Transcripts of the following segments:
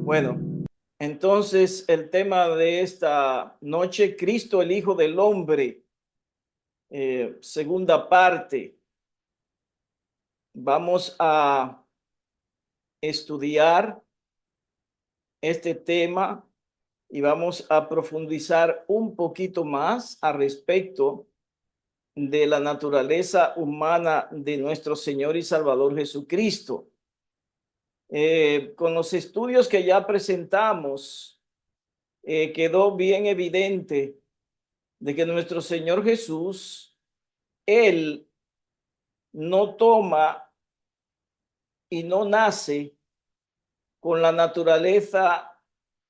Bueno, entonces el tema de esta noche, Cristo el Hijo del Hombre, segunda parte. Vamos a estudiar este tema y vamos a profundizar un poquito más al respecto de la naturaleza humana de nuestro Señor y Salvador Jesucristo. Con los estudios que ya presentamos, quedó bien evidente de que nuestro Señor Jesús, Él no toma y no nace con la naturaleza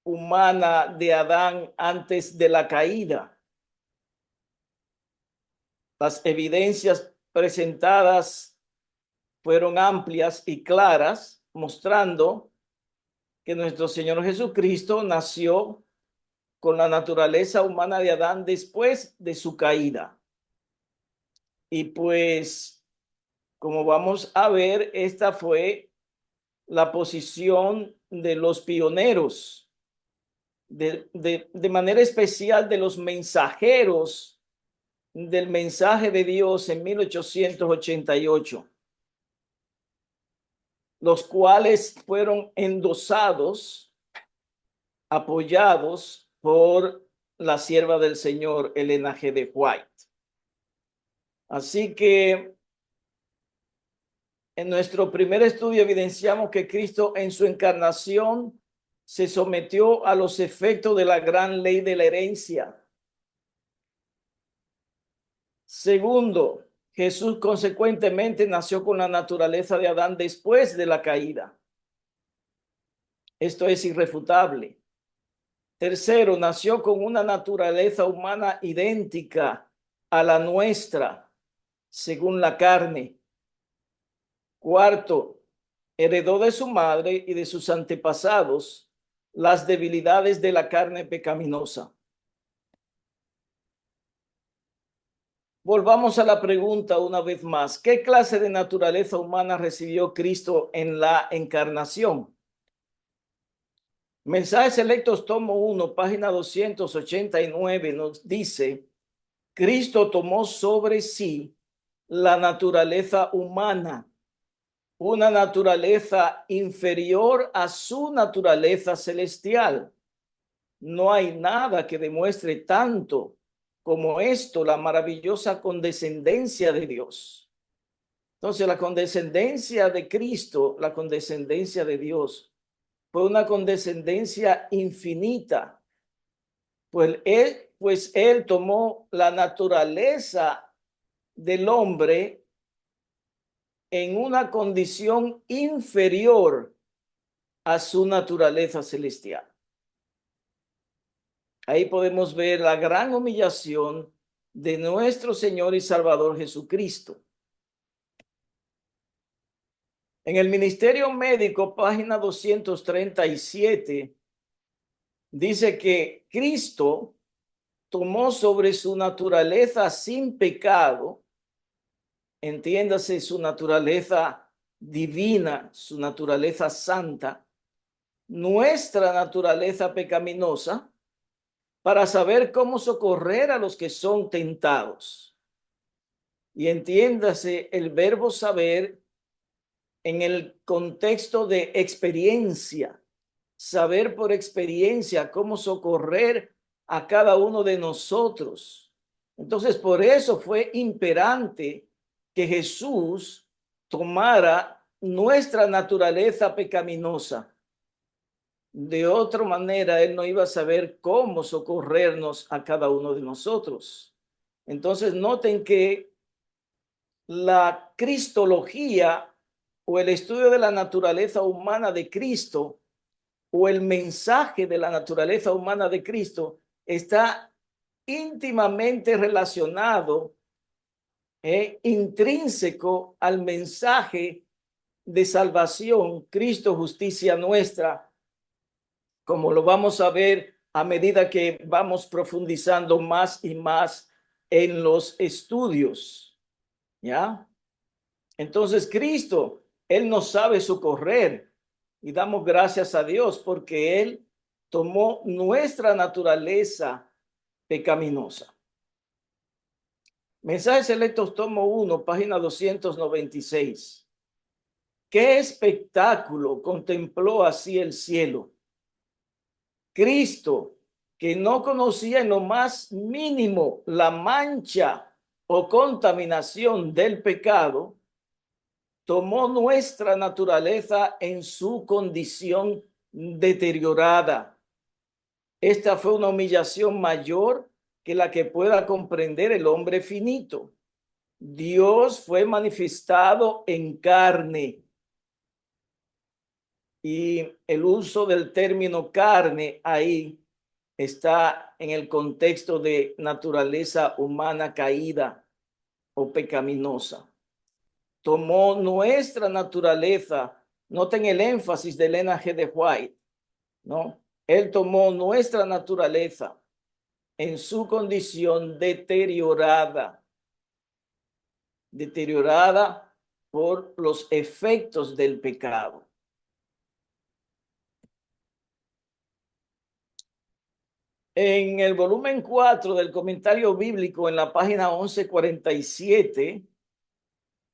humana de Adán antes de la caída. Las evidencias presentadas fueron amplias y claras, mostrando que nuestro Señor Jesucristo nació con la naturaleza humana de Adán después de su caída. Y pues, como vamos a ver, esta fue la posición de los pioneros, de manera especial de los mensajeros del mensaje de Dios en 1888, los cuales fueron endosados, apoyados por la sierva del Señor, Elena G. de White. Así que en nuestro primer estudio evidenciamos que Cristo en su encarnación se sometió a los efectos de la gran ley de la herencia. Segundo, Jesús consecuentemente nació con la naturaleza de Adán después de la caída. Esto es irrefutable. Tercero, nació con una naturaleza humana idéntica a la nuestra, según la carne. Cuarto, heredó de su madre y de sus antepasados las debilidades de la carne pecaminosa. Volvamos a la pregunta una vez más. ¿Qué clase de naturaleza humana recibió Cristo en la encarnación? Mensajes Selectos, tomo 1, página 289, nos dice: Cristo tomó sobre sí la naturaleza humana, una naturaleza inferior a su naturaleza celestial. No hay nada que demuestre tanto como esto, la maravillosa condescendencia de Dios. Entonces, la condescendencia de Cristo, la condescendencia de Dios, fue una condescendencia infinita, pues él tomó la naturaleza del hombre en una condición inferior a su naturaleza celestial. Ahí podemos ver la gran humillación de nuestro Señor y Salvador Jesucristo. En el Ministerio Médico, página 237, dice que Cristo tomó sobre su naturaleza sin pecado, entiéndase su naturaleza divina, su naturaleza santa, nuestra naturaleza pecaminosa, para saber cómo socorrer a los que son tentados. Y entiéndase el verbo saber en el contexto de experiencia, saber por experiencia cómo socorrer a cada uno de nosotros. Entonces, por eso fue imperante que Jesús tomara nuestra naturaleza pecaminosa. De otra manera, Él no iba a saber cómo socorrernos a cada uno de nosotros. Entonces, noten que la cristología o el estudio de la naturaleza humana de Cristo o el mensaje de la naturaleza humana de Cristo está íntimamente relacionado, intrínseco al mensaje de salvación, Cristo, justicia nuestra, como lo vamos a ver a medida que vamos profundizando más y más en los estudios, ¿ya? Entonces Cristo, Él nos sabe socorrer y damos gracias a Dios porque Él tomó nuestra naturaleza pecaminosa. Mensajes Selectos, tomo 1, página 296. ¿Qué espectáculo contempló así el cielo? Cristo, que no conocía en lo más mínimo la mancha o contaminación del pecado, tomó nuestra naturaleza en su condición deteriorada. Esta fue una humillación mayor que la que pueda comprender el hombre finito. Dios fue manifestado en carne. Y el uso del término carne ahí está en el contexto de naturaleza humana caída o pecaminosa. Tomó nuestra naturaleza, noten el énfasis de Elena G. de White, ¿no? Él tomó nuestra naturaleza en su condición deteriorada por los efectos del pecado. En el volumen 4 del comentario bíblico, en la página 1147,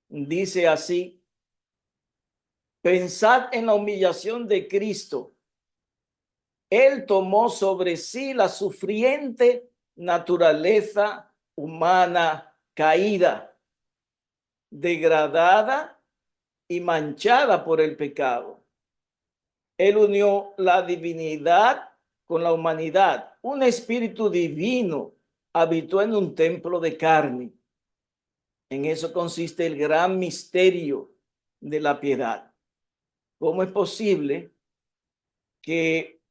dice así: pensad en la humillación de Cristo. Él tomó sobre sí la sufriente naturaleza humana caída, degradada y manchada por el pecado. Él unió la divinidad con la humanidad. Un espíritu divino habitó en un templo de carne. En eso consiste el gran misterio de la piedad. ¿Cómo es posible que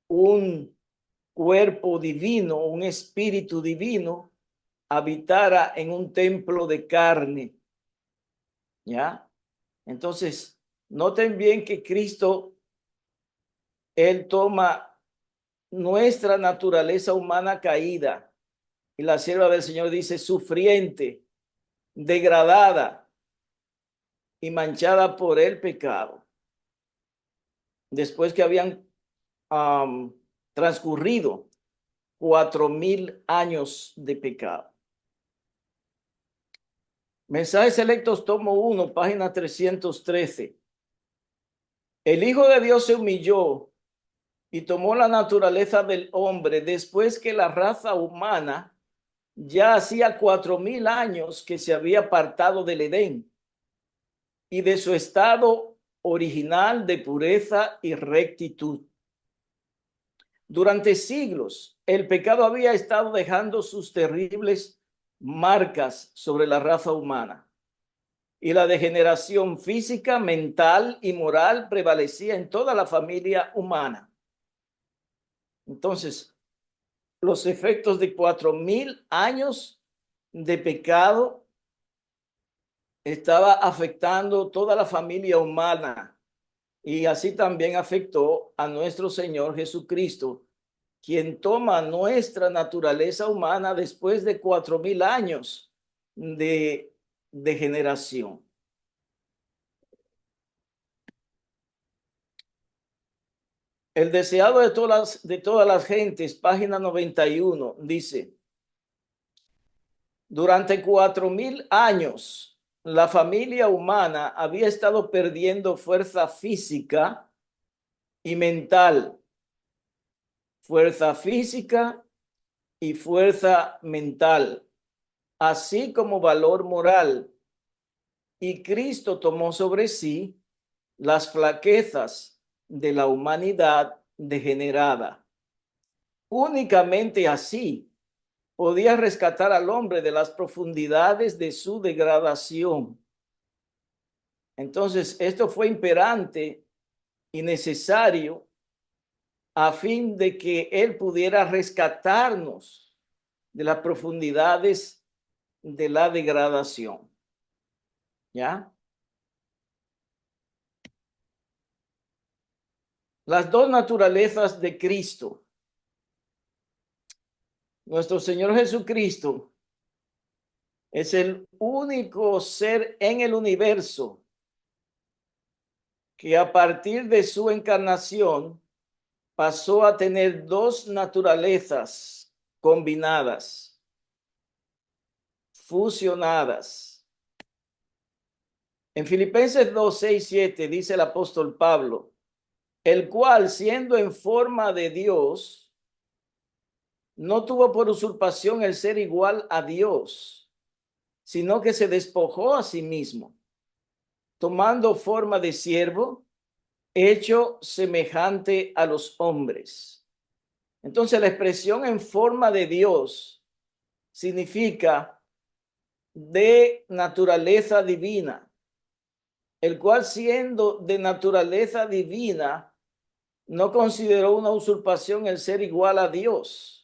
un cuerpo divino, un espíritu divino, habitara en un templo de carne? ¿Ya? Entonces, noten bien que Cristo, Él toma nuestra naturaleza humana caída, y la sierva del Señor dice sufriente, degradada y manchada por el pecado. Después que habían transcurrido 4000 años de pecado. Mensajes Selectos, tomo 1, página 313. El Hijo de Dios se humilló y tomó la naturaleza del hombre después que la raza humana ya hacía 4000 años que se había apartado del Edén y de su estado original de pureza y rectitud. Durante siglos, el pecado había estado dejando sus terribles marcas sobre la raza humana y la degeneración física, mental y moral prevalecía en toda la familia humana. Entonces, los efectos de 4000 años de pecado estaba afectando toda la familia humana, y así también afectó a nuestro Señor Jesucristo, quien toma nuestra naturaleza humana después de 4000 años de degeneración. El deseado de todas las gentes, página 91, dice: durante 4000 años, la familia humana había estado perdiendo fuerza física y mental. Fuerza física y fuerza mental, así como valor moral. Y Cristo tomó sobre sí las flaquezas de la humanidad degenerada. Únicamente así podía rescatar al hombre de las profundidades de su degradación. Entonces, esto fue imperante y necesario a fin de que Él pudiera rescatarnos de las profundidades de la degradación. ¿Ya? Las dos naturalezas de Cristo, Nuestro Señor Jesucristo es el único ser en el universo que a partir de su encarnación pasó a tener dos naturalezas combinadas, fusionadas. En Filipenses 2, 6, 7 dice el apóstol Pablo, el cual siendo en forma de Dios, no tuvo por usurpación el ser igual a Dios, sino que se despojó a sí mismo, tomando forma de siervo, hecho semejante a los hombres. Entonces la expresión en forma de Dios significa de naturaleza divina, el cual siendo de naturaleza divina, no consideró una usurpación el ser igual a Dios,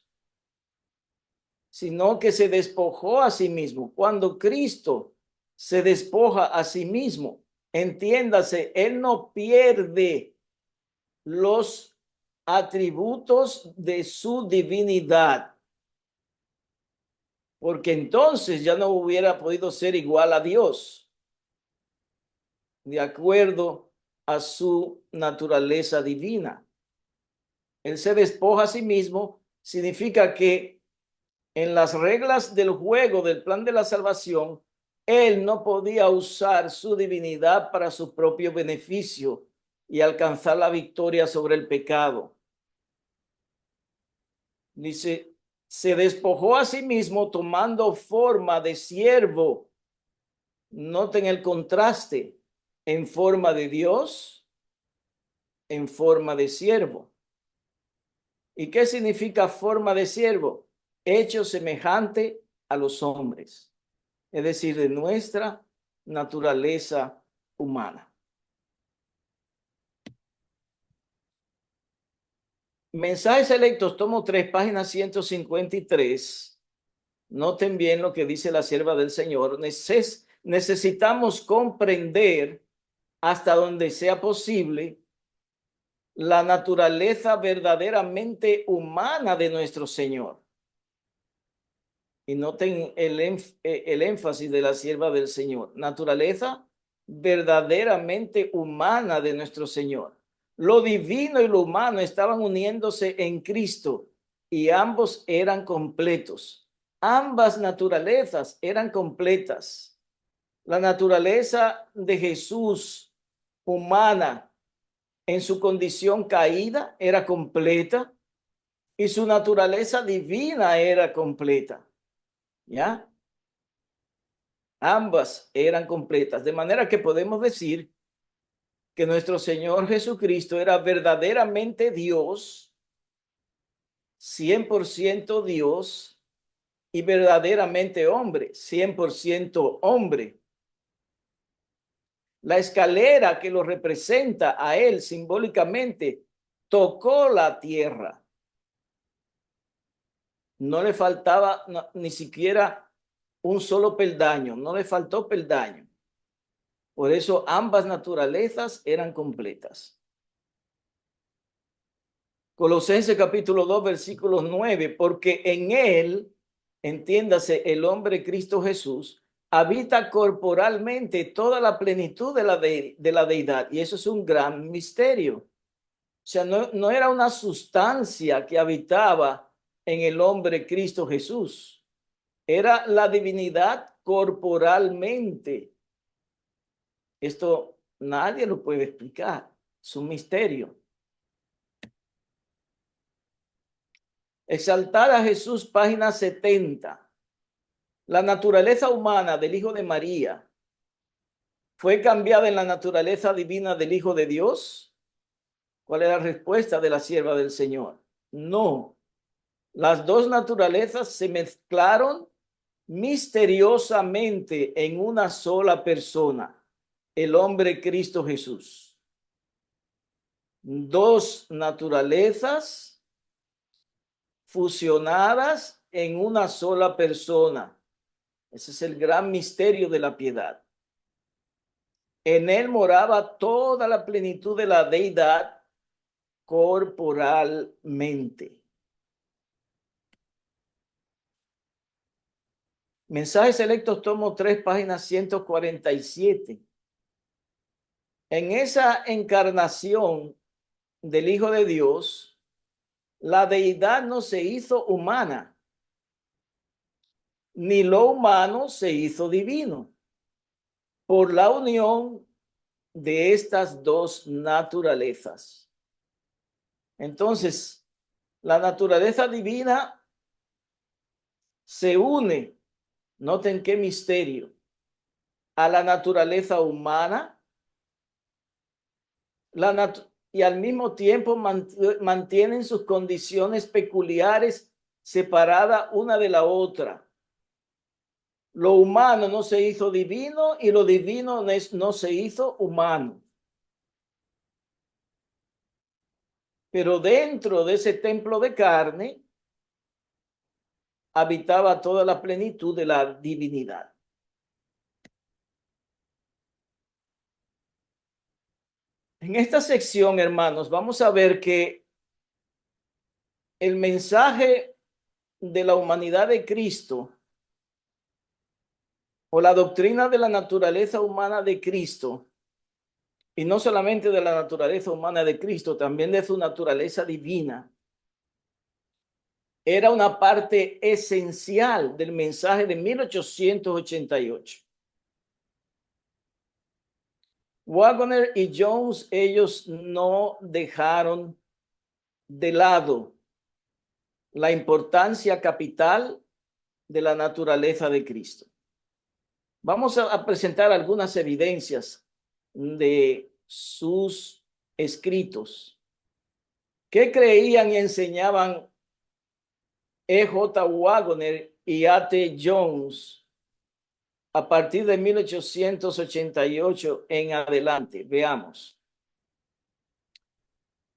sino que se despojó a sí mismo. Cuando Cristo se despoja a sí mismo, entiéndase, él no pierde los atributos de su divinidad, porque entonces ya no hubiera podido ser igual a Dios, de acuerdo a su naturaleza divina. Él se despoja a sí mismo, significa que en las reglas del juego del plan de la salvación, él no podía usar su divinidad para su propio beneficio y alcanzar la victoria sobre el pecado. Dice, se despojó a sí mismo tomando forma de siervo. Noten el contraste, en forma de Dios, en forma de siervo. ¿Y qué significa forma de siervo? Hecho semejante a los hombres, es decir, de nuestra naturaleza humana. Mensajes selectos, tomo 3, página 153. Noten bien lo que dice la sierva del Señor. Necesitamos comprender hasta donde sea posible la naturaleza verdaderamente humana de nuestro Señor. Y noten el énfasis de la sierva del Señor. Naturaleza verdaderamente humana de nuestro Señor. Lo divino y lo humano estaban uniéndose en Cristo y ambos eran completos. Ambas naturalezas eran completas. La naturaleza de Jesús humana en su condición caída era completa y su naturaleza divina era completa. ¿Ya? Ambas eran completas, de manera que podemos decir que nuestro Señor Jesucristo era verdaderamente Dios, 100% Dios, y verdaderamente hombre, 100% hombre. La escalera que lo representa a él simbólicamente tocó la tierra. No le faltaba ni siquiera un solo peldaño, no le faltó peldaño. Por eso ambas naturalezas eran completas. Colosenses capítulo 2, versículo 9, porque en él, entiéndase, el hombre Cristo Jesús, habita corporalmente toda la plenitud de la deidad. Y eso es un gran misterio. O sea, no era una sustancia que habitaba en el hombre Cristo Jesús. Era la divinidad corporalmente. Esto nadie lo puede explicar. Es un misterio. Exaltar a Jesús, página 70. La naturaleza humana del Hijo de María fue cambiada en la naturaleza divina del Hijo de Dios. ¿Cuál es la respuesta de la sierva del Señor? No. Las dos naturalezas se mezclaron misteriosamente en una sola persona, el hombre Cristo Jesús. Dos naturalezas fusionadas en una sola persona. Ese es el gran misterio de la piedad. En él moraba toda la plenitud de la deidad corporalmente. Mensajes Selectos, tomo 3, página 147. En esa encarnación del Hijo de Dios, la deidad no se hizo humana, ni lo humano se hizo divino, por la unión de estas dos naturalezas. Entonces, la naturaleza divina se une, noten qué misterio, a la naturaleza humana, y al mismo tiempo mantienen sus condiciones peculiares separadas una de la otra. Lo humano no se hizo divino y lo divino no se hizo humano. Pero dentro de ese templo de carne habitaba toda la plenitud de la divinidad. En esta sección, hermanos, vamos a ver que el mensaje de la humanidad de Cristo o la doctrina de la naturaleza humana de Cristo, y no solamente de la naturaleza humana de Cristo, también de su naturaleza divina, era una parte esencial del mensaje de 1888. Waggoner y Jones, ellos no dejaron de lado la importancia capital de la naturaleza de Cristo. Vamos a presentar algunas evidencias de sus escritos. ¿Qué creían y enseñaban E.J. Waggoner y A.T. Jones a partir de 1888 en adelante? Veamos.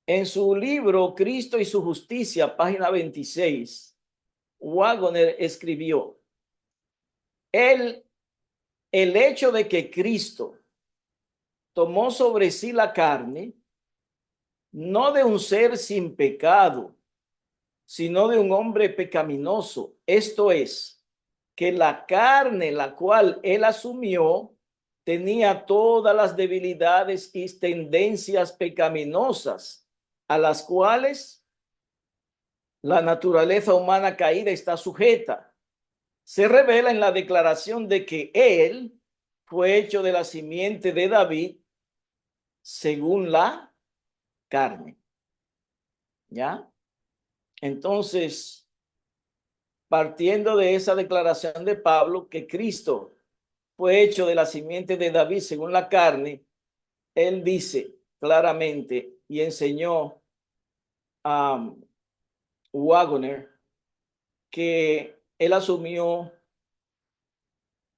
En su libro Cristo y su justicia, página 26, Waggoner escribió: el hecho de que Cristo tomó sobre sí la carne, no de un ser sin pecado, sino de un hombre pecaminoso. Esto es, que la carne, la cual él asumió, tenía todas las debilidades y tendencias pecaminosas a las cuales la naturaleza humana caída está sujeta. Se revela en la declaración de que él fue hecho de la simiente de David según la carne. ¿Ya? Entonces, partiendo de esa declaración de Pablo, que Cristo fue hecho de la simiente de David según la carne, él dice claramente y enseñó a Waggoner que él asumió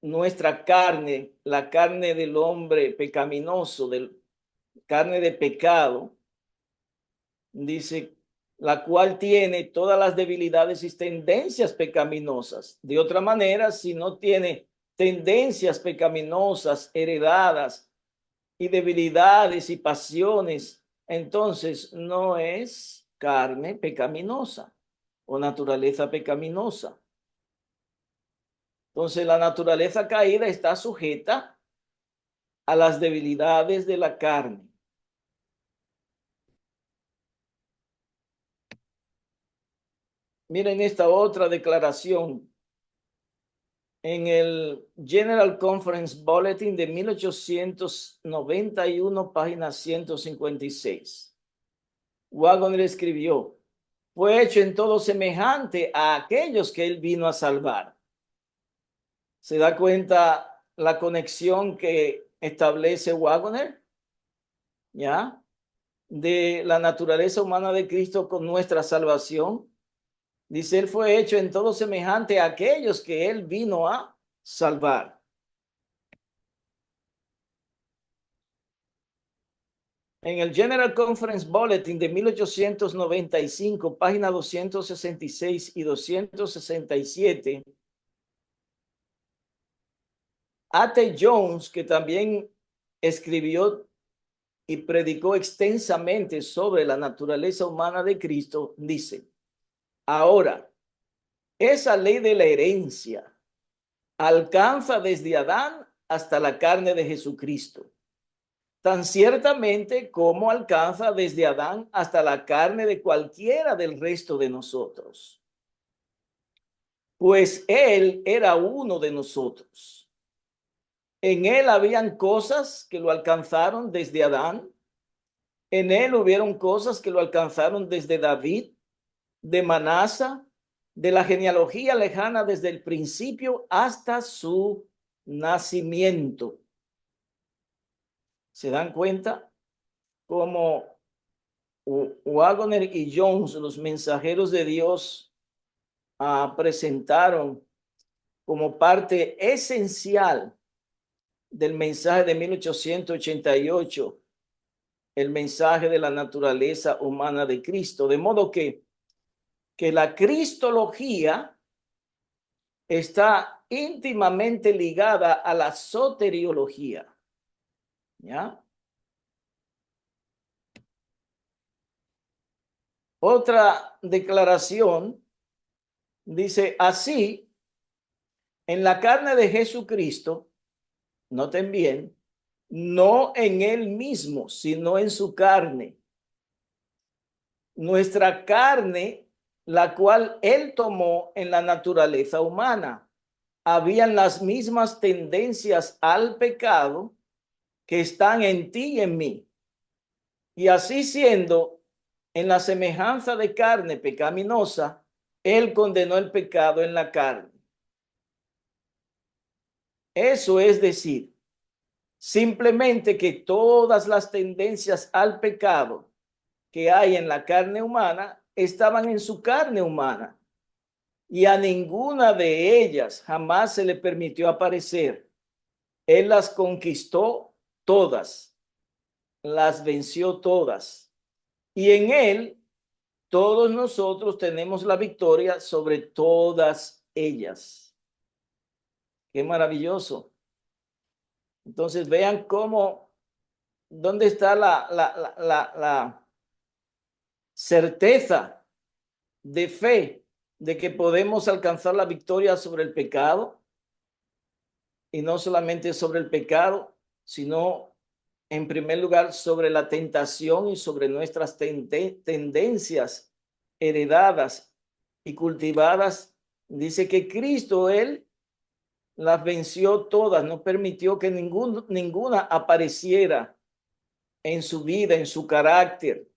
nuestra carne, la carne del hombre pecaminoso, del carne de pecado, dice, la cual tiene todas las debilidades y tendencias pecaminosas. De otra manera, si no tiene tendencias pecaminosas heredadas y debilidades y pasiones, entonces no es carne pecaminosa o naturaleza pecaminosa. Entonces la naturaleza caída está sujeta a las debilidades de la carne. Miren esta otra declaración en el General Conference Bulletin de 1891, página 156. Waggoner escribió: fue hecho en todo semejante a aquellos que él vino a salvar. ¿Se da cuenta la conexión que establece Waggoner? ¿Ya? De la naturaleza humana de Cristo con nuestra salvación. Dice, él fue hecho en todo semejante a aquellos que él vino a salvar. En el General Conference Bulletin de 1895, página 266 y 267, A.T. Jones, que también escribió y predicó extensamente sobre la naturaleza humana de Cristo, dice: ahora, esa ley de la herencia alcanza desde Adán hasta la carne de Jesucristo, tan ciertamente como alcanza desde Adán hasta la carne de cualquiera del resto de nosotros. Pues él era uno de nosotros. En él habían cosas que lo alcanzaron desde Adán. En él hubieron cosas que lo alcanzaron desde David, de Manasa, de la genealogía lejana desde el principio hasta su nacimiento. ¿Se dan cuenta cómo Wagner y Jones, los mensajeros de Dios, presentaron como parte esencial del mensaje de 1888 el mensaje de la naturaleza humana de Cristo? De modo que la cristología está íntimamente ligada a la soteriología. ¿Ya? Otra declaración dice así: en la carne de Jesucristo, noten bien, no en él mismo, sino en su carne. Nuestra carne, la cual él tomó en la naturaleza humana, habían las mismas tendencias al pecado que están en ti y en mí. Y así siendo, en la semejanza de carne pecaminosa, él condenó el pecado en la carne. Eso es decir, simplemente que todas las tendencias al pecado que hay en la carne humana estaban en su carne humana, y a ninguna de ellas jamás se le permitió aparecer. Él las conquistó todas, las venció todas, y en él todos nosotros tenemos la victoria sobre todas ellas. Qué maravilloso. Entonces vean cómo, dónde está la certeza de fe de que podemos alcanzar la victoria sobre el pecado, y no solamente sobre el pecado, sino en primer lugar sobre la tentación y sobre nuestras tendencias heredadas y cultivadas. Dice que Cristo, él las venció todas, no permitió que ninguna apareciera en su vida, en su carácter.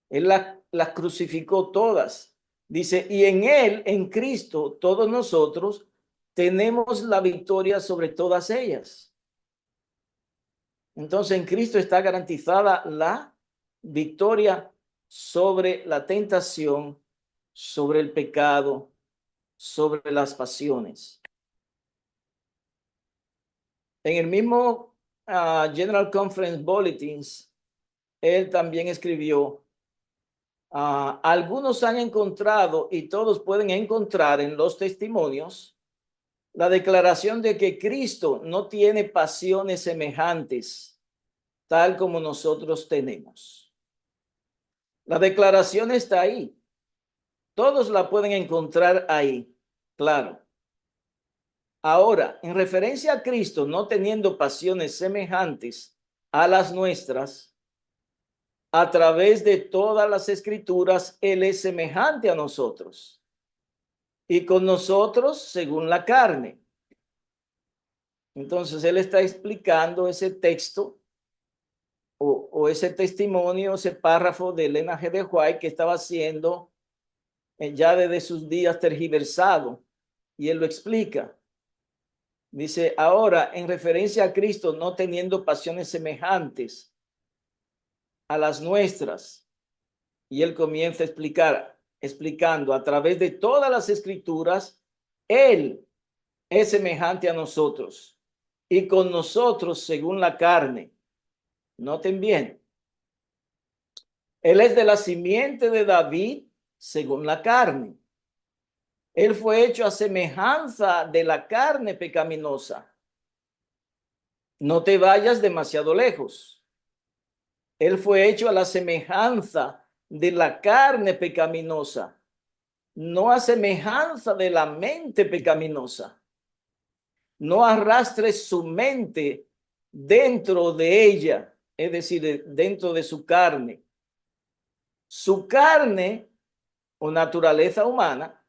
Él las crucificó todas. Dice, y en él, en Cristo, todos nosotros tenemos la victoria sobre todas ellas. Entonces en Cristo está garantizada la victoria sobre la tentación, sobre el pecado, sobre las pasiones. En el mismo General Conference Bulletins, él también escribió: algunos han encontrado, y todos pueden encontrar en los testimonios, la declaración de que Cristo no tiene pasiones semejantes, tal como nosotros tenemos. La declaración está ahí. Todos la pueden encontrar ahí, claro. Ahora, en referencia a Cristo no teniendo pasiones semejantes a las nuestras, a través de todas las escrituras, Él es semejante a nosotros, y con nosotros según la carne. Entonces, Él está explicando ese texto o ese testimonio, ese párrafo de Elena G. de White, que estaba siendo ya desde sus días tergiversado, y Él lo explica. Dice, ahora, en referencia a Cristo no teniendo pasiones semejantes a las nuestras, y él comienza a explicando a través de todas las escrituras, él es semejante a nosotros y con nosotros según la carne. Noten bien, él es de la simiente de David según la carne. Él fue hecho a semejanza de la carne pecaminosa. No te vayas demasiado lejos. Él fue hecho a la semejanza de la carne pecaminosa, no a semejanza de la mente pecaminosa. no arrastres su mente dentro de ella, es decir, dentro de su carne. Su carne o naturaleza humana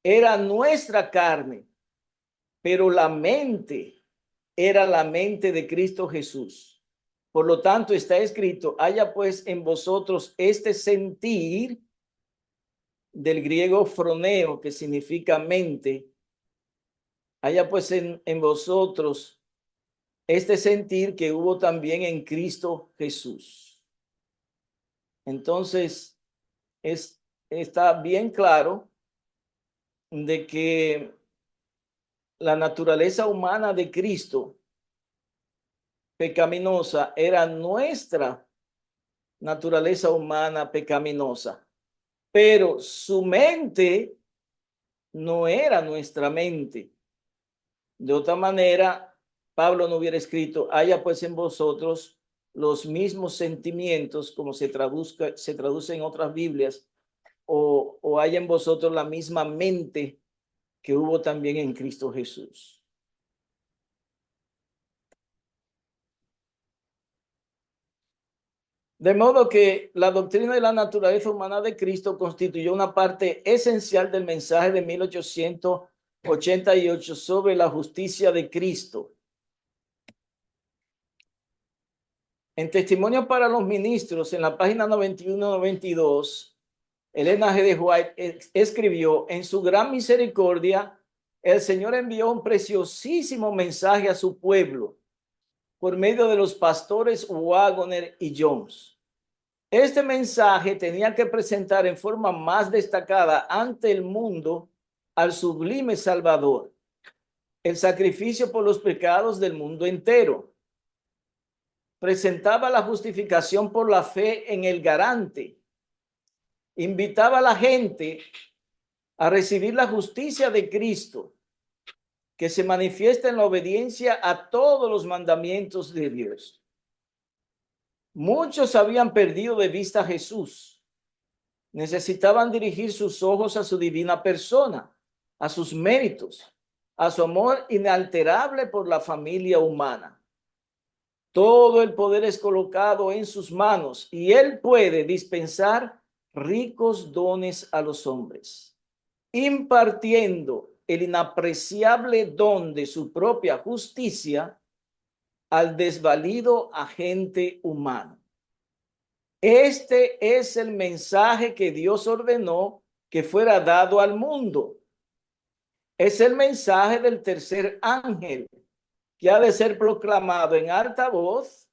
era nuestra carne, pero la mente era la mente de Cristo Jesús. Por lo tanto, está escrito, haya pues en vosotros este sentir, del griego froneo, que significa mente, haya pues en vosotros este sentir que hubo también en Cristo Jesús. Entonces, está bien claro de que la naturaleza humana de Cristo pecaminosa era nuestra naturaleza humana pecaminosa, pero su mente no era nuestra mente. De otra manera, Pablo no hubiera escrito, haya pues en vosotros los mismos sentimientos, como se traduce en otras Biblias, o haya en vosotros la misma mente que hubo también en Cristo Jesús. De modo que la doctrina de la naturaleza humana de Cristo constituyó una parte esencial del mensaje de 1888 sobre la justicia de Cristo. En Testimonio para los Ministros, en la página 91-92, Elena G. de White escribió, en su gran misericordia, el Señor envió un preciosísimo mensaje a su pueblo por medio de los pastores Waggoner y Jones. Este mensaje tenía que presentar en forma más destacada ante el mundo al sublime Salvador, el sacrificio por los pecados del mundo entero. Presentaba la justificación por la fe en el garante. Invitaba a la gente a recibir la justicia de Cristo, que se manifiesta en la obediencia a todos los mandamientos de Dios. Muchos habían perdido de vista a Jesús. Necesitaban dirigir sus ojos a su divina persona, a sus méritos, a su amor inalterable por la familia humana. Todo el poder es colocado en sus manos y él puede dispensar ricos dones a los hombres, impartiendo el inapreciable don de su propia justicia al desvalido agente humano. Este es el mensaje que Dios ordenó que fuera dado al mundo. Es el mensaje del tercer ángel que ha de ser proclamado en alta voz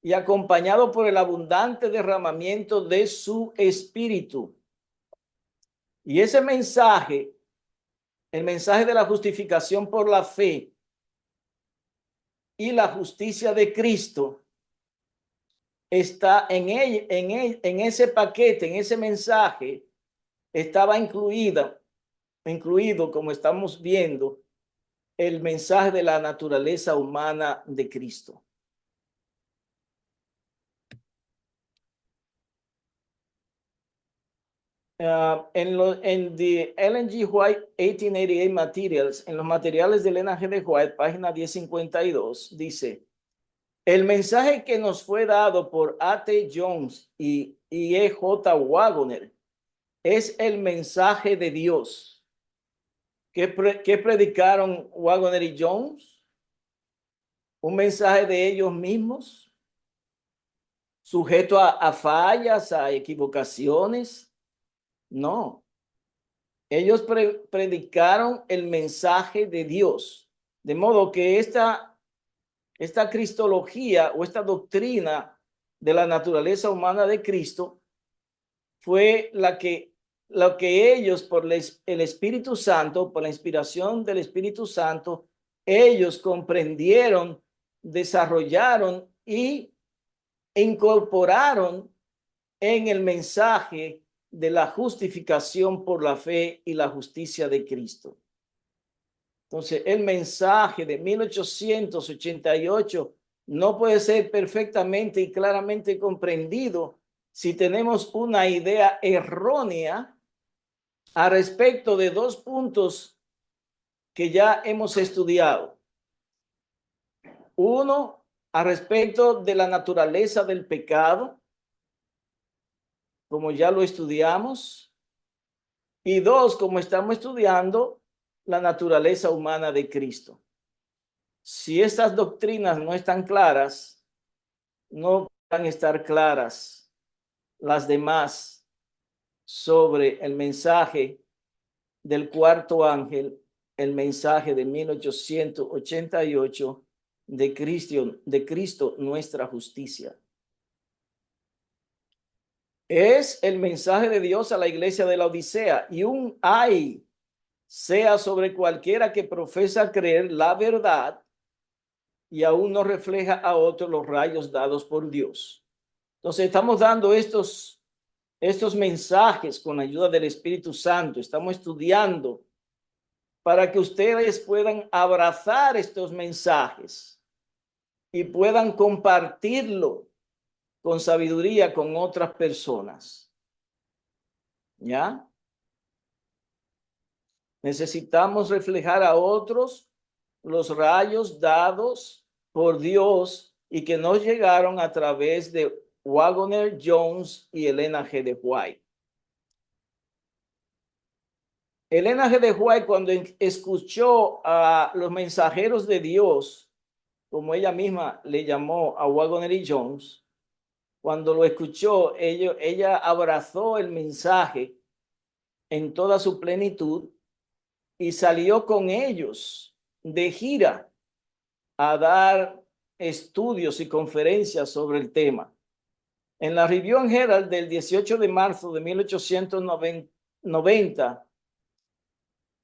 y acompañado por el abundante derramamiento de su espíritu. Y ese mensaje, el mensaje de la justificación por la fe y la justicia de Cristo, está en ese paquete, en ese mensaje, estaba incluido, como estamos viendo, el mensaje de la naturaleza humana de Cristo. En the Ellen G. White 1888 Materials, en los materiales de Elena G. de White, página 1052, dice, el mensaje que nos fue dado por A.T. Jones y E.J. Waggoner es el mensaje de Dios. ¿Qué predicaron Waggoner y Jones? Un mensaje de ellos mismos, sujeto a fallas, a equivocaciones. No. Ellos predicaron el mensaje de Dios. De modo que esta cristología o esta doctrina de la naturaleza humana de Cristo fue lo que ellos, por el Espíritu Santo, por la inspiración del Espíritu Santo, ellos comprendieron, desarrollaron y incorporaron en el mensaje de la justificación por la fe y la justicia de Cristo. Entonces, el mensaje de 1888 no puede ser perfectamente y claramente comprendido si tenemos una idea errónea a respecto de dos puntos que ya hemos estudiado. Uno, a respecto de la naturaleza del pecado, como ya lo estudiamos. Y dos, como estamos estudiando la naturaleza humana de Cristo. Si estas doctrinas no están claras, no van a estar claras las demás sobre el mensaje del cuarto ángel, el mensaje de 1888 de Cristo nuestra justicia. Es el mensaje de Dios a la iglesia de la Odisea y un ay sea sobre cualquiera que profesa creer la verdad y aún no refleja a otros los rayos dados por Dios. Entonces estamos dando estos mensajes con la ayuda del Espíritu Santo. Estamos estudiando para que ustedes puedan abrazar estos mensajes y puedan compartirlo con sabiduría con otras personas. ¿Ya? Necesitamos reflejar a otros los rayos dados por Dios y que nos llegaron a través de Waggoner Jones y Elena G. de White. Elena G. de White, cuando escuchó a los mensajeros de Dios, como ella misma le llamó a Waggoner y Jones, cuando lo escuchó, ella abrazó el mensaje en toda su plenitud y salió con ellos de gira a dar estudios y conferencias sobre el tema. En la Review and Herald del 18 de marzo de 1890,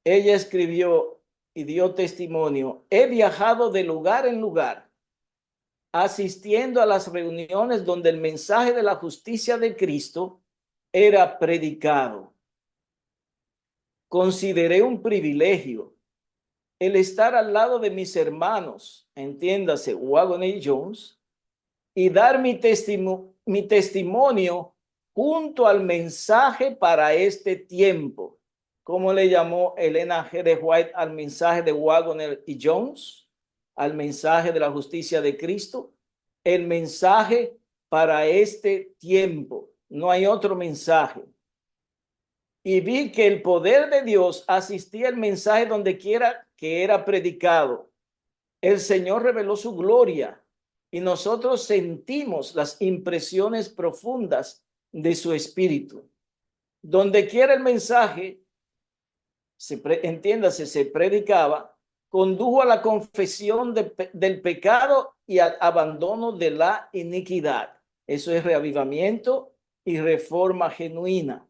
ella escribió y dio testimonio: he viajado de lugar en lugar, asistiendo a las reuniones donde el mensaje de la justicia de Cristo era predicado. Consideré un privilegio el estar al lado de mis hermanos, entiéndase, Waggoner y Jones, y dar mi testimonio junto al mensaje para este tiempo. ¿Cómo le llamó Elena G. de White al mensaje de Waggoner y Jones? Al mensaje de la justicia de Cristo. El mensaje para este tiempo. No hay otro mensaje. Y vi que el poder de Dios asistía al mensaje donde quiera que era predicado. El Señor reveló su gloria y nosotros sentimos las impresiones profundas de su espíritu. Donde quiera el mensaje, entiéndase, se predicaba, condujo a la confesión del pecado y al abandono de la iniquidad. Eso es reavivamiento y reforma genuina.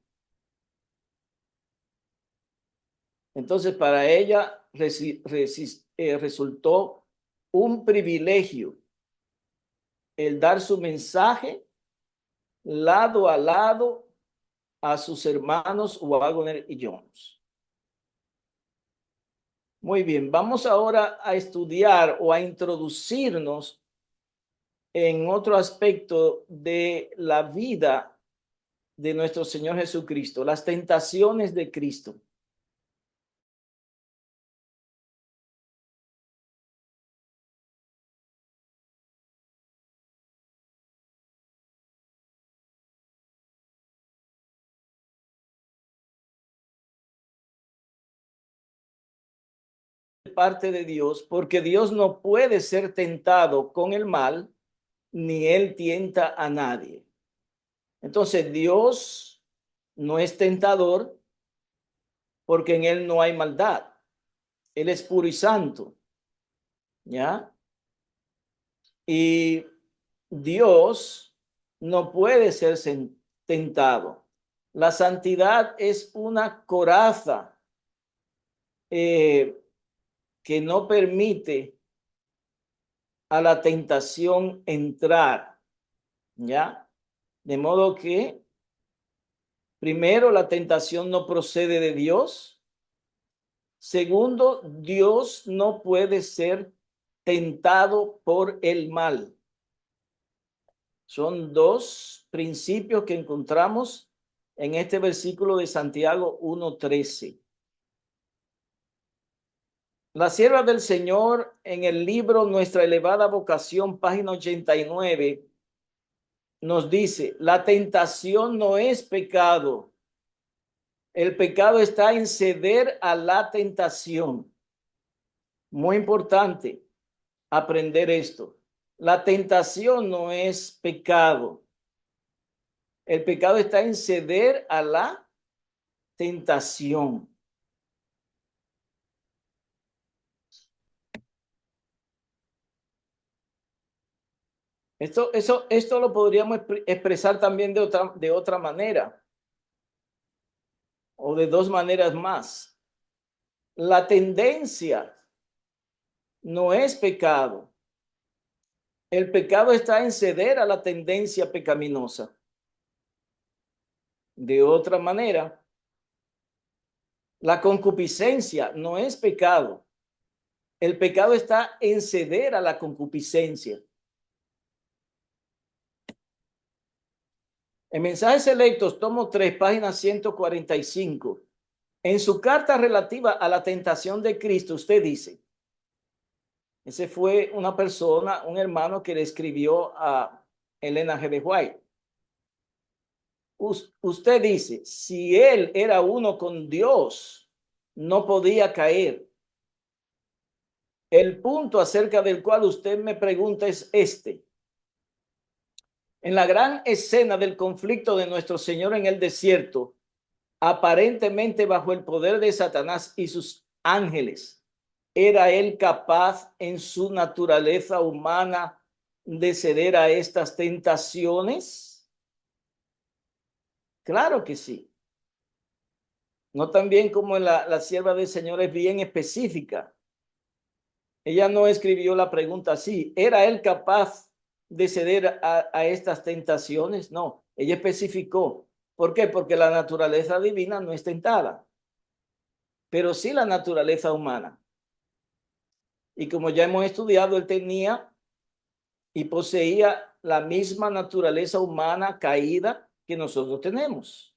Entonces, para ella resultó un privilegio el dar su mensaje lado a lado a sus hermanos Waggoner y Jones. Muy bien, vamos ahora a estudiar o a introducirnos en otro aspecto de la vida de nuestro Señor Jesucristo, las tentaciones de Cristo. Parte de Dios, porque Dios no puede ser tentado con el mal, ni él tienta a nadie. Entonces Dios no es tentador porque en él no hay maldad. Él es puro y santo. ¿Ya? Y Dios no puede ser tentado. La santidad es una coraza que no permite a la tentación entrar. ¿Ya? De modo que, primero, la tentación no procede de Dios. Segundo, Dios no puede ser tentado por el mal. Son dos principios que encontramos en este versículo de Santiago 1:13. La sierva del Señor en el libro Nuestra elevada vocación, página 89, nos dice, la tentación no es pecado. El pecado está en ceder a la tentación. Muy importante aprender esto. La tentación no es pecado. El pecado está en ceder a la tentación. Esto lo podríamos expresar también de otra manera o de dos maneras más. La tendencia no es pecado. El pecado está en ceder a la tendencia pecaminosa. De otra manera, la concupiscencia no es pecado. El pecado está en ceder a la concupiscencia. En Mensajes Selectos, tomo 3, página 145. En su carta relativa a la tentación de Cristo, usted dice, ese fue una persona, un hermano que le escribió a Elena G. de White. Usted dice, si él era uno con Dios, no podía caer. El punto acerca del cual usted me pregunta es este. En la gran escena del conflicto de nuestro Señor en el desierto, aparentemente bajo el poder de Satanás y sus ángeles, ¿era él capaz en su naturaleza humana de ceder a estas tentaciones? Claro que sí. No tan bien como la sierva del Señor es bien específica. Ella no escribió la pregunta así. ¿Era él capaz de ceder a estas tentaciones? No, ella especificó. ¿Por qué? Porque la naturaleza divina no es tentada, pero sí la naturaleza humana. Y como ya hemos estudiado, él tenía y poseía la misma naturaleza humana caída que nosotros tenemos.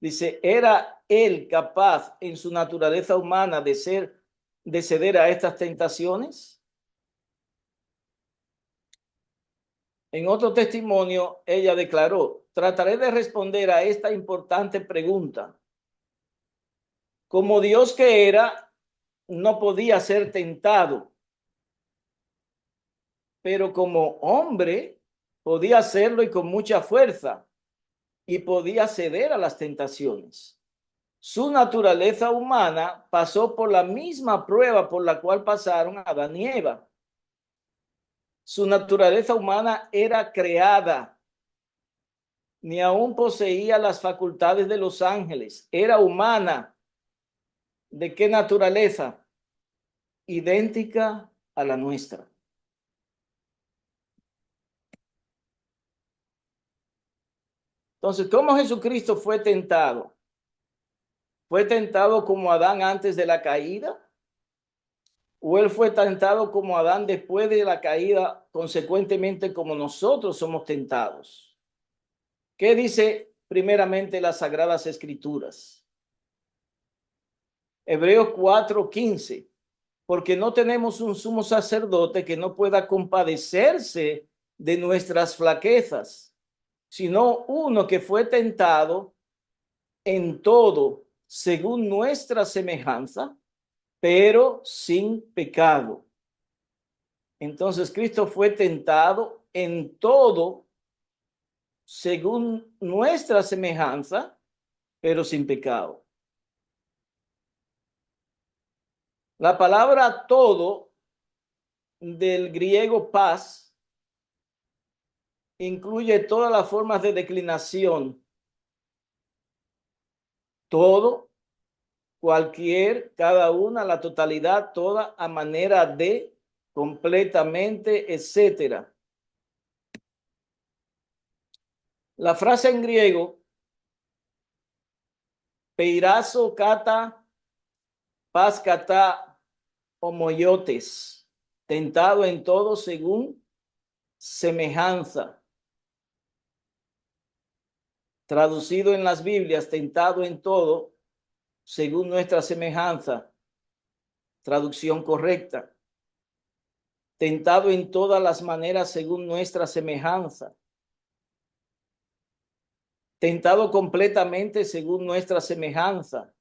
Dice, ¿era él capaz en su naturaleza humana de ceder a estas tentaciones? En otro testimonio, ella declaró, trataré de responder a esta importante pregunta. Como Dios que era, no podía ser tentado, pero como hombre podía hacerlo y con mucha fuerza y podía ceder a las tentaciones. Su naturaleza humana pasó por la misma prueba por la cual pasaron Adán y Eva. Su naturaleza humana era creada, ni aún poseía las facultades de los ángeles, era humana. ¿De qué naturaleza? Idéntica a la nuestra. Entonces, ¿cómo Jesucristo fue tentado? ¿Fue tentado como Adán antes de la caída? ¿O él fue tentado como Adán después de la caída, consecuentemente como nosotros somos tentados? ¿Qué dice primeramente las Sagradas Escrituras? Hebreos 4:15. Porque no tenemos un sumo sacerdote que no pueda compadecerse de nuestras flaquezas, sino uno que fue tentado en todo según nuestra semejanza, pero sin pecado. Entonces Cristo fue tentado en todo según nuestra semejanza, pero sin pecado. La palabra todo del griego paz incluye todas las formas de declinación. Todo, cualquier, cada una, la totalidad, toda, a manera de, completamente, etcétera. La frase en griego, peirazo kata, pas kata, homoiotes, tentado en todo según semejanza. Traducido en las Biblias, tentado en todo según nuestra semejanza. traducción correcta. Tentado en todas las maneras según nuestra semejanza. Tentado completamente según nuestra semejanza.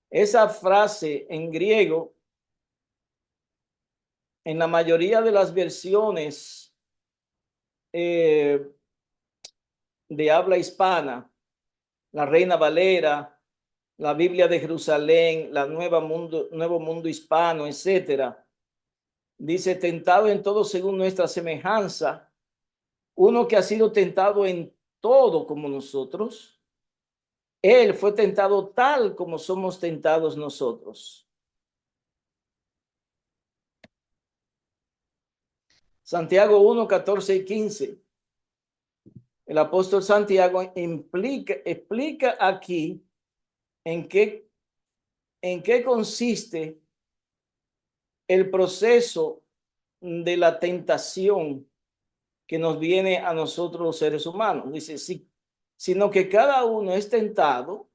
Esa frase en griego, en la mayoría de las versiones de habla hispana, la Reina Valera, la Biblia de Jerusalén, la Nuevo Mundo Hispano, etcétera, dice tentado en todo según nuestra semejanza, uno que ha sido tentado en todo como nosotros. Él fue tentado tal como somos tentados nosotros. Santiago 1, 14 y 15. El apóstol Santiago explica aquí en qué consiste el proceso de la tentación que nos viene a nosotros los seres humanos. Dice, sí, sino que cada uno es tentado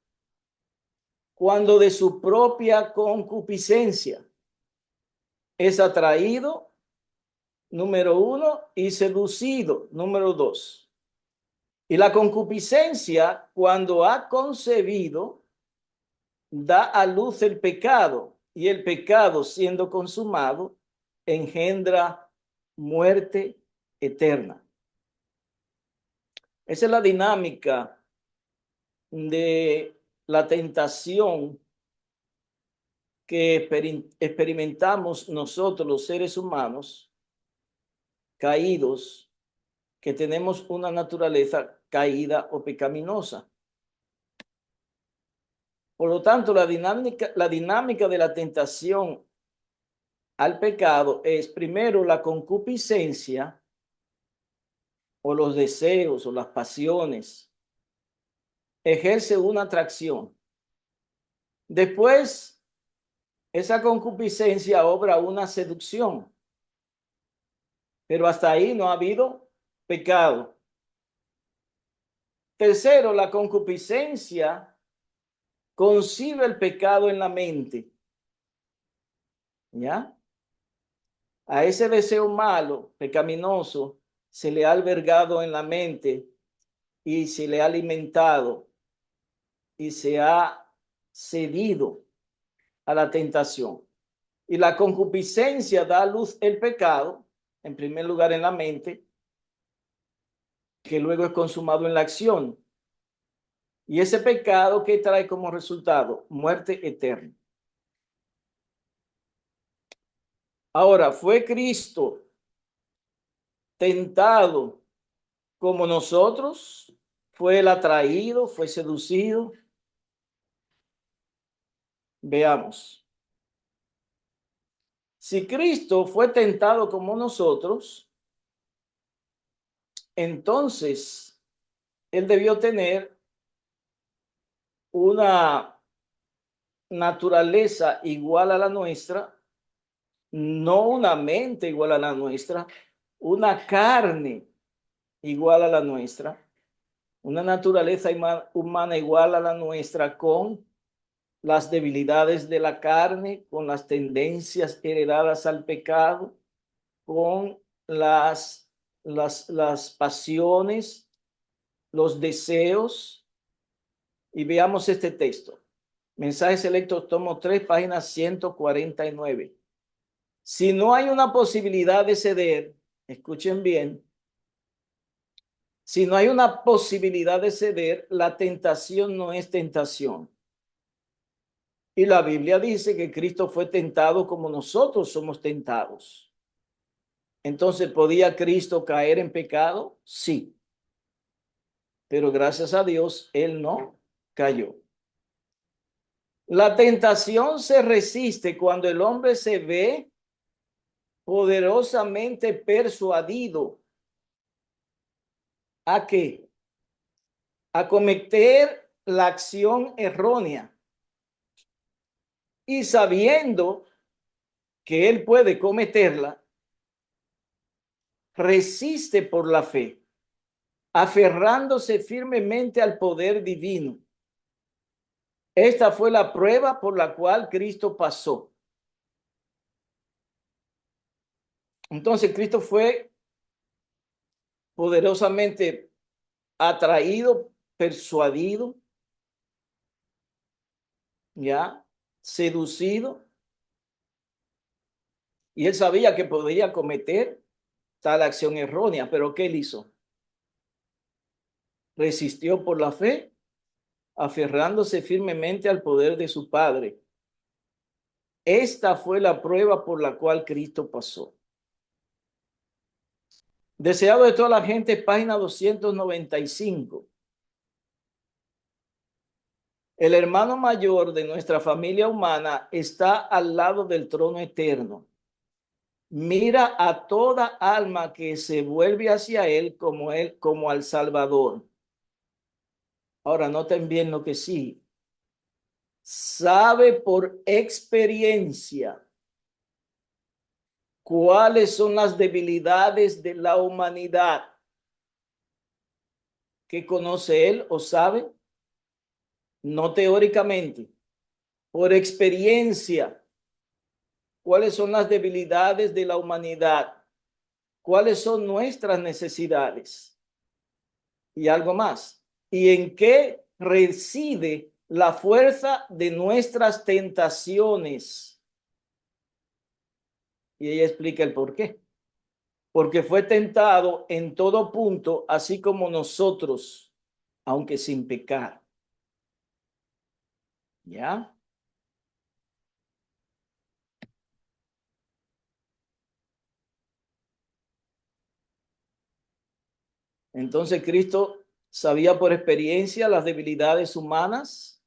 cuando de su propia concupiscencia es atraído, número 1, y seducido, número 2. Y la concupiscencia, cuando ha concebido, da a luz el pecado, y el pecado, siendo consumado, engendra muerte eterna. Esa es la dinámica de la tentación que experimentamos nosotros los seres humanos caídos, que tenemos una naturaleza caída o pecaminosa. Por lo tanto, la dinámica de la tentación al pecado es primero la concupiscencia o los deseos o las pasiones. Ejerce una atracción. Después, esa concupiscencia obra una seducción. Pero hasta ahí no ha habido pecado. Tercero, la concupiscencia concibe el pecado en la mente. ¿Ya? A ese deseo malo, pecaminoso, se le ha albergado en la mente y se le ha alimentado y se ha cedido a la tentación. Y la concupiscencia da a luz el pecado, en primer lugar en la mente, que luego es consumado en la acción. Y ese pecado, ¿qué trae como resultado? Muerte eterna. Ahora, ¿fue Cristo tentado como nosotros? ¿Fue él atraído? ¿Fue seducido? Veamos. Si Cristo fue tentado como nosotros, entonces él debió tener una naturaleza igual a la nuestra, no una mente igual a la nuestra, una carne igual a la nuestra, una naturaleza humana igual a la nuestra, con las debilidades de la carne, con las tendencias heredadas al pecado, con las pasiones, los deseos. Y veamos este texto. Mensajes Selectos, tomo 3, página 149. Si no hay una posibilidad de ceder, escuchen bien, si no hay una posibilidad de ceder, la tentación no es tentación. Y la Biblia dice que Cristo fue tentado como nosotros somos tentados. Entonces, ¿podía Cristo caer en pecado? Sí. Pero gracias a Dios, él no cayó. La tentación se resiste cuando el hombre se ve poderosamente persuadido a qué, a cometer la acción errónea, y sabiendo que él puede cometerla, resiste por la fe, aferrándose firmemente al poder divino. Esta fue la prueba por la cual Cristo pasó. Entonces Cristo fue poderosamente atraído, persuadido, ya, seducido, y él sabía que podía cometer tal acción errónea, pero ¿qué él hizo? Resistió por la fe, aferrándose firmemente al poder de su Padre. Esta fue la prueba por la cual Cristo pasó. Deseado de toda la gente, página 295. El hermano mayor de nuestra familia humana está al lado del trono eterno. Mira a toda alma que se vuelve hacia él como al Salvador. Ahora noten bien lo que sí. Sabe por experiencia cuáles son las debilidades de la humanidad. ¿Qué conoce él o sabe? No teóricamente, por experiencia. ¿Cuáles son las debilidades de la humanidad? ¿Cuáles son nuestras necesidades? Y algo más. ¿Y en qué reside la fuerza de nuestras tentaciones? Y ella explica el por qué. Porque fue tentado en todo punto, así como nosotros, aunque sin pecar. ¿Ya? Entonces Cristo sabía por experiencia las debilidades humanas,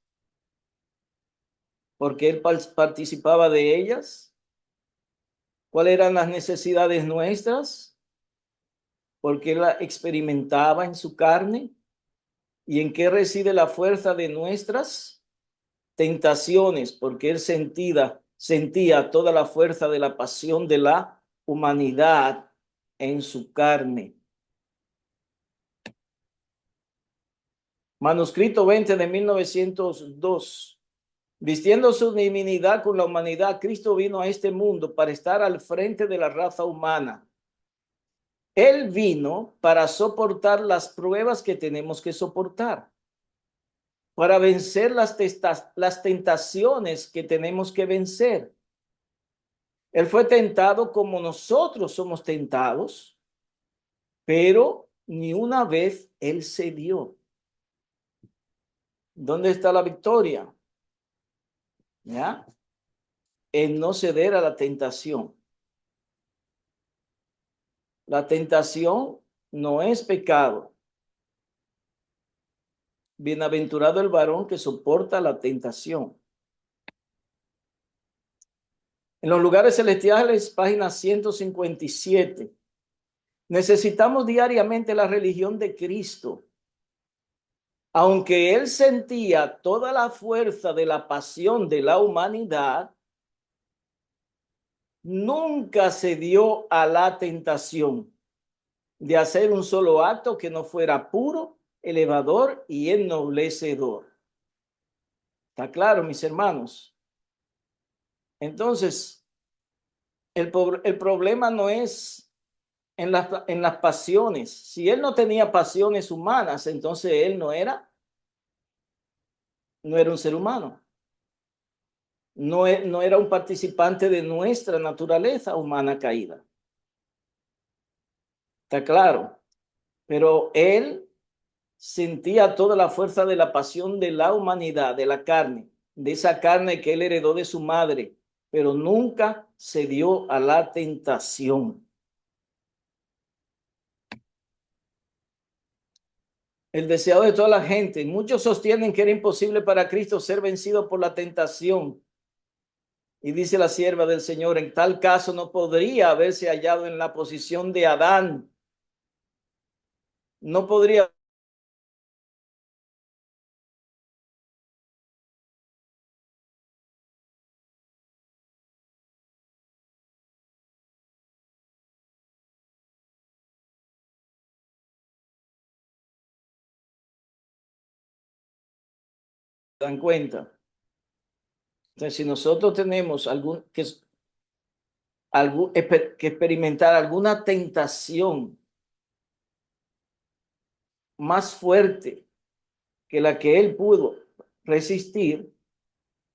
porque él participaba de ellas. ¿Cuáles eran las necesidades nuestras? Porque él la experimentaba en su carne. ¿Y en qué reside la fuerza de nuestras tentaciones? Porque él sentía toda la fuerza de la pasión de la humanidad en su carne. Manuscrito 20 de 1902. Vistiendo su divinidad con la humanidad, Cristo vino a este mundo para estar al frente de la raza humana. Él vino para soportar las pruebas que tenemos que soportar, para vencer las tentaciones que tenemos que vencer. Él fue tentado como nosotros somos tentados, pero ni una vez él cedió. ¿Dónde está la victoria? ¿Ya? En no ceder a la tentación. La tentación no es pecado. Bienaventurado el varón que soporta la tentación. En los lugares celestiales, página 157. Necesitamos diariamente la religión de Cristo. Aunque él sentía toda la fuerza de la pasión de la humanidad, nunca se dio a la tentación de hacer un solo acto que no fuera puro, elevador y ennoblecedor. ¿Está claro, mis hermanos? Entonces, el problema no es en las pasiones. Si él no tenía pasiones humanas, entonces él no era un ser humano. No era un participante de nuestra naturaleza humana caída. ¿Está claro? Pero él sentía toda la fuerza de la pasión de la humanidad, de la carne, de esa carne que él heredó de su madre, pero nunca se dio a la tentación. El deseado de toda la gente. Muchos sostienen que era imposible para Cristo ser vencido por la tentación. Y dice la sierva del Señor, en tal caso no podría haberse hallado en la posición de Adán. No podría. Dan cuenta. Entonces, si nosotros tenemos que experimentar alguna tentación más fuerte que la que él pudo resistir,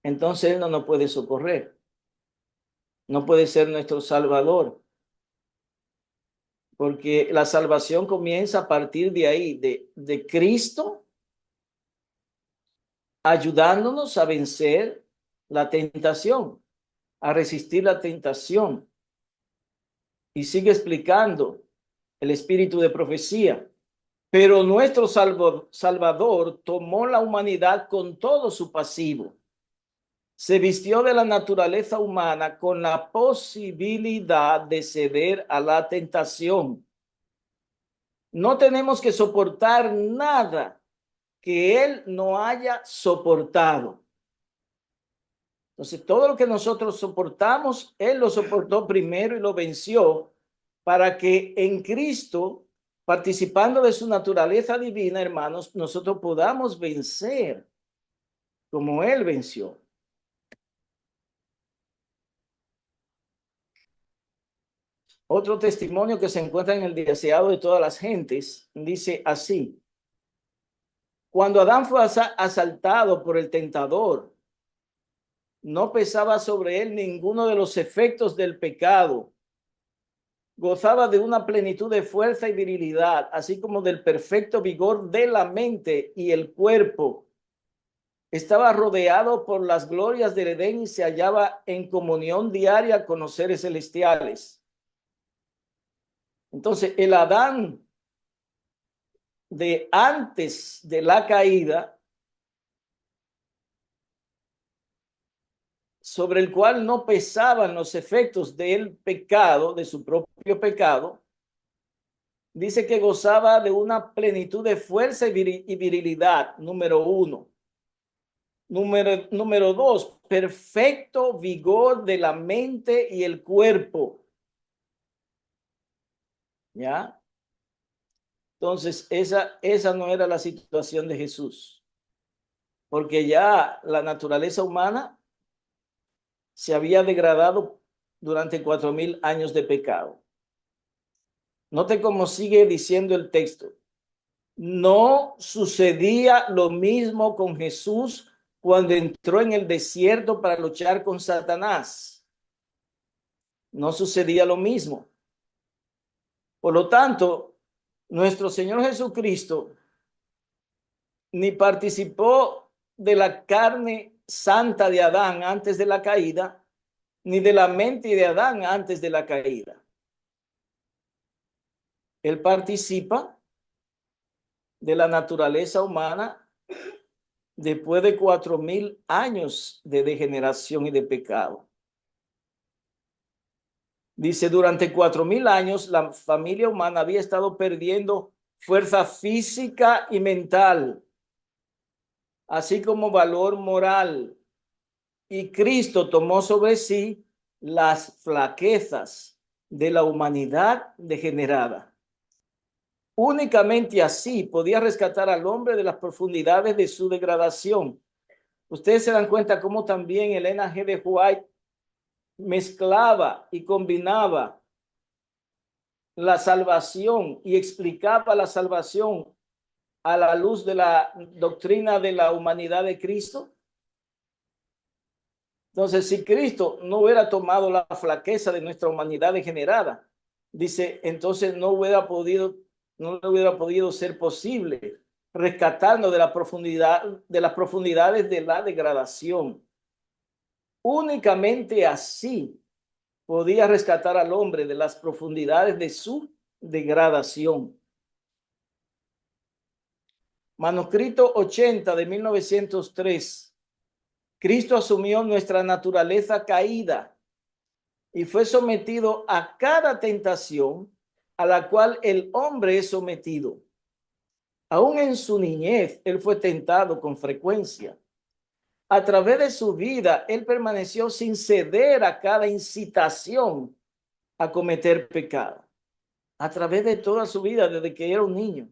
entonces él no nos puede socorrer. No puede ser nuestro Salvador, porque la salvación comienza a partir de ahí, de Cristo, ayudándonos a vencer la tentación, a resistir la tentación. Y sigue explicando el espíritu de profecía. Pero nuestro Salvador tomó la humanidad con todo su pasivo. Se vistió de la naturaleza humana con la posibilidad de ceder a la tentación. No tenemos que soportar nada que Él no haya soportado. Entonces, todo lo que nosotros soportamos, Él lo soportó primero y lo venció para que en Cristo, participando de su naturaleza divina, hermanos, nosotros podamos vencer como Él venció. Otro testimonio que se encuentra en el deseado de todas las gentes dice así: cuando Adán fue asaltado por el tentador, no pesaba sobre él ninguno de los efectos del pecado. Gozaba de una plenitud de fuerza y virilidad, así como del perfecto vigor de la mente y el cuerpo. Estaba rodeado por las glorias del Edén y se hallaba en comunión diaria con los seres celestiales. Entonces, el Adán de antes de la caída, sobre el cual no pesaban los efectos del pecado, de su propio pecado, dice que gozaba de una plenitud de fuerza y virilidad, número uno. Número dos, perfecto vigor de la mente y el cuerpo. ¿Ya? Entonces, esa no era la situación de Jesús, porque ya la naturaleza humana se había degradado durante 4000 años de pecado. Note cómo sigue diciendo el texto. No sucedía lo mismo con Jesús cuando entró en el desierto para luchar con Satanás. No sucedía lo mismo. Por lo tanto, nuestro Señor Jesucristo ni participó de la carne santa de Adán antes de la caída, ni de la mente de Adán antes de la caída. Él participa de la naturaleza humana después de 4000 años de degeneración y de pecado. Dice, durante 4000 años la familia humana había estado perdiendo fuerza física y mental, así como valor moral. Y Cristo tomó sobre sí las flaquezas de la humanidad degenerada. Únicamente así podía rescatar al hombre de las profundidades de su degradación. Ustedes se dan cuenta cómo también Elena G. de White mezclaba y combinaba la salvación y explicaba la salvación a la luz de la doctrina de la humanidad de Cristo. Entonces, si Cristo no hubiera tomado la flaqueza de nuestra humanidad degenerada, dice, entonces no hubiera podido ser posible rescatarnos de de las profundidades de la degradación. Únicamente así podía rescatar al hombre de las profundidades de su degradación. Manuscrito 80 de 1903. Cristo asumió nuestra naturaleza caída y fue sometido a cada tentación a la cual el hombre es sometido. Aún en su niñez, él fue tentado con frecuencia. A través de su vida, él permaneció sin ceder a cada incitación a cometer pecado. A través de toda su vida, desde que era un niño.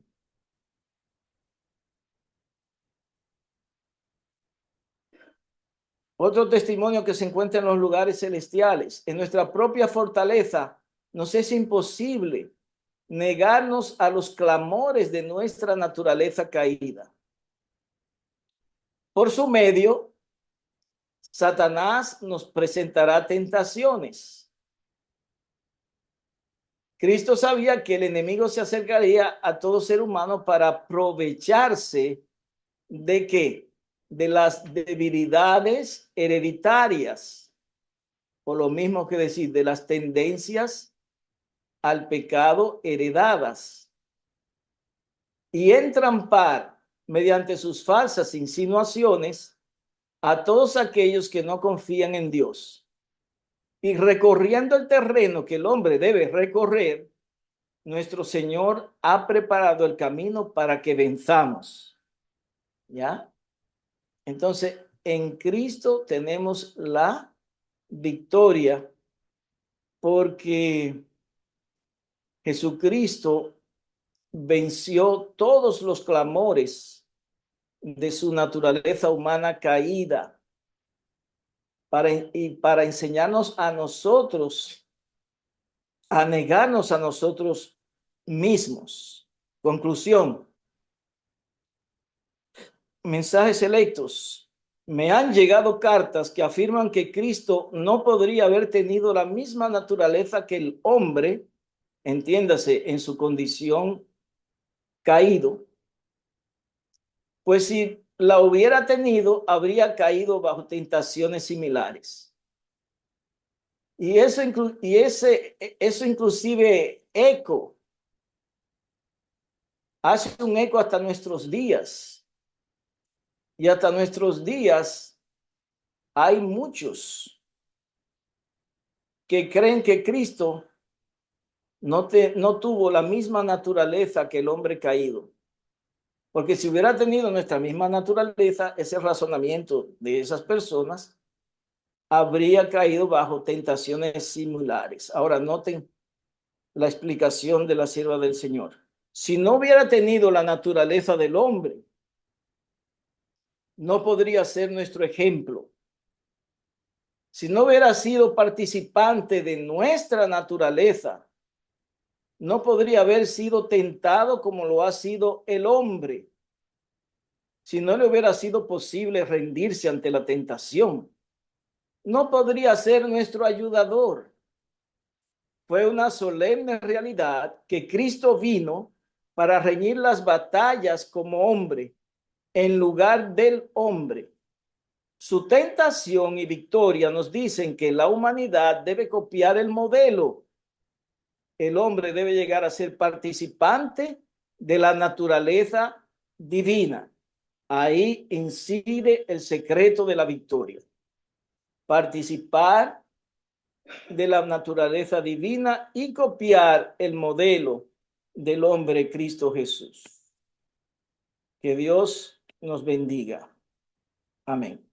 Otro testimonio que se encuentra en los lugares celestiales. En nuestra propia fortaleza nos es imposible negarnos a los clamores de nuestra naturaleza caída. Por su medio, Satanás nos presentará tentaciones. Cristo sabía que el enemigo se acercaría a todo ser humano para aprovecharse de qué? De las debilidades hereditarias, o lo mismo que decir, de las tendencias al pecado heredadas, y entrampar mediante sus falsas insinuaciones a todos aquellos que no confían en Dios. Y recorriendo el terreno que el hombre debe recorrer, nuestro Señor ha preparado el camino para que venzamos. ¿Ya? Entonces, en Cristo tenemos la victoria porque Jesucristo venció todos los clamores de su naturaleza humana caída para enseñarnos a nosotros a negarnos a nosotros mismos. Conclusión. Mensajes selectos. Me han llegado cartas que afirman que Cristo no podría haber tenido la misma naturaleza que el hombre, entiéndase, en su condición caído, pues si la hubiera tenido, habría caído bajo tentaciones similares. Y eso inclusive hace un eco hasta nuestros días. Y hasta nuestros días hay muchos que creen que Cristo no tuvo la misma naturaleza que el hombre caído. Porque si hubiera tenido nuestra misma naturaleza, ese razonamiento de esas personas habría caído bajo tentaciones similares. Ahora noten la explicación de la sierva del Señor. Si no hubiera tenido la naturaleza del hombre, no podría ser nuestro ejemplo. Si no hubiera sido participante de nuestra naturaleza, no podría haber sido tentado como lo ha sido el hombre. Si no le hubiera sido posible rendirse ante la tentación, no podría ser nuestro ayudador. Fue una solemne realidad que Cristo vino para reñir las batallas como hombre en lugar del hombre. Su tentación y victoria nos dicen que la humanidad debe copiar el modelo. El hombre debe llegar a ser participante de la naturaleza divina. Ahí incide el secreto de la victoria. Participar de la naturaleza divina y copiar el modelo del hombre Cristo Jesús. Que Dios nos bendiga. Amén.